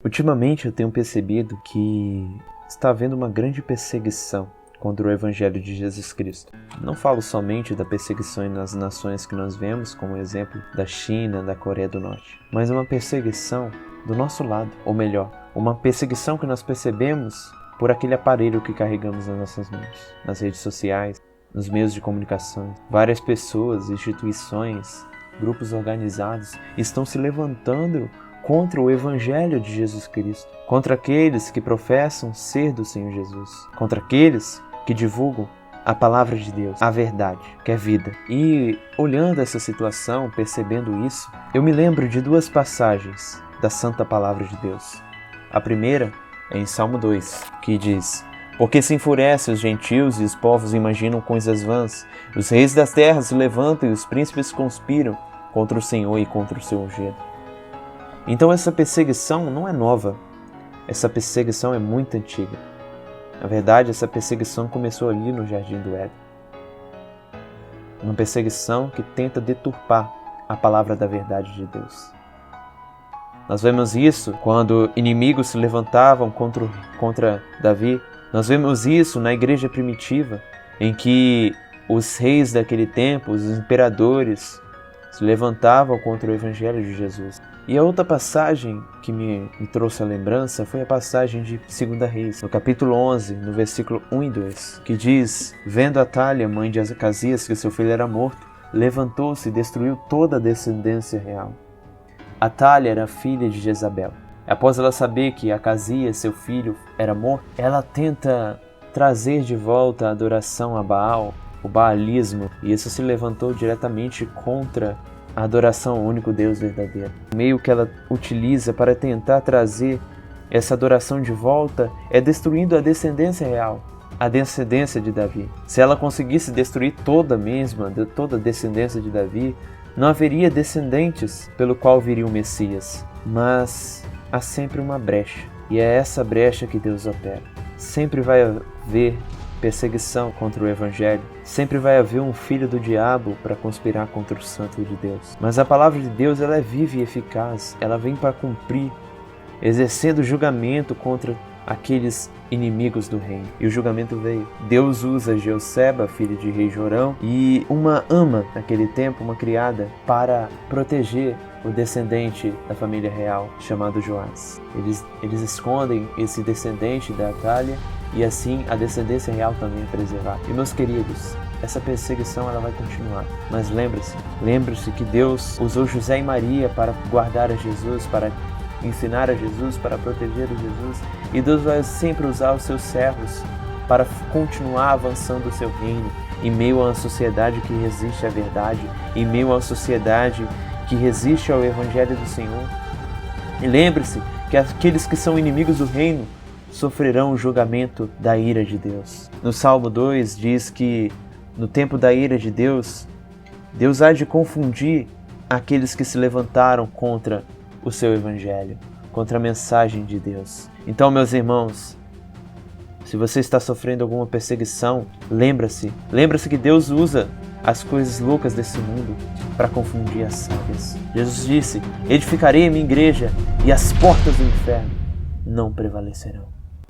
Ultimamente eu tenho percebido que está havendo uma grande perseguição contra o Evangelho de Jesus Cristo. Não falo somente da perseguição nas nações que nós vemos, como exemplo da China, da Coreia do Norte, mas uma perseguição do nosso lado, ou melhor, uma perseguição que nós percebemos por aquele aparelho que carregamos nas nossas mãos, nas redes sociais, nos meios de comunicação. Várias pessoas, instituições, grupos organizados estão se levantando contra o Evangelho de Jesus Cristo, contra aqueles que professam ser do Senhor Jesus, contra aqueles que divulgam a palavra de Deus, a verdade, que é vida. E olhando essa situação, percebendo isso, eu me lembro de duas passagens da Santa Palavra de Deus. A primeira é em Salmo 2, que diz: porque se enfurecem os gentios e os povos imaginam coisas vãs, os reis das terras se levantam e os príncipes conspiram contra o Senhor e contra o seu ungido. Então essa perseguição não é nova, essa perseguição é muito antiga. Na verdade, essa perseguição começou ali no Jardim do Éden. Uma perseguição que tenta deturpar a palavra da verdade de Deus. Nós vemos isso quando inimigos se levantavam contra Davi. Nós vemos isso na igreja primitiva, em que os reis daquele tempo, os imperadores, se levantavam contra o Evangelho de Jesus. E a outra passagem que me trouxe a lembrança foi a passagem de 2 Reis, no capítulo 11, no versículo 1 e 2, que diz: vendo Atália, mãe de Acasias, que seu filho era morto, levantou-se e destruiu toda a descendência real. Atália era filha de Jezabel. Após ela saber que Acasias, seu filho, era morto, ela tenta trazer de volta a adoração a Baal, o baalismo, e isso se levantou diretamente contra a adoração ao único Deus verdadeiro. O meio que ela utiliza para tentar trazer essa adoração de volta é destruindo a descendência real, a descendência de Davi. Se ela conseguisse destruir toda a descendência de Davi, não haveria descendentes pelo qual viria o Messias. Mas há sempre uma brecha, e é essa brecha que Deus opera. Sempre vai haver perseguição contra o Evangelho, sempre vai haver um filho do diabo para conspirar contra o santo de Deus. Mas a palavra de Deus, ela é viva e eficaz, ela vem para cumprir, exercendo julgamento contra aqueles inimigos do reino. E o julgamento veio. Deus usa Jeoseba, filha de rei Jorão, e uma ama, naquele tempo, uma criada, para proteger o descendente da família real, chamado Joás. Eles escondem esse descendente da Atália, e assim a descendência real também é preservada. E meus queridos, essa perseguição ela vai continuar. Mas lembre-se que Deus usou José e Maria para guardar a Jesus, para ensinar a Jesus, para proteger a Jesus. E Deus vai sempre usar os seus servos para continuar avançando o seu reino em meio a uma sociedade que resiste à verdade, em meio a uma sociedade que resiste ao Evangelho do Senhor. E lembre-se que aqueles que são inimigos do reino sofrerão o julgamento da ira de Deus. No Salmo 2 diz que no tempo da ira de Deus, Deus há de confundir aqueles que se levantaram contra o seu Evangelho, contra a mensagem de Deus. Então, meus irmãos, se você está sofrendo alguma perseguição, lembre-se que Deus usa as coisas loucas desse mundo para confundir as sábias. Jesus disse: edificarei a minha igreja e as portas do inferno não prevalecerão.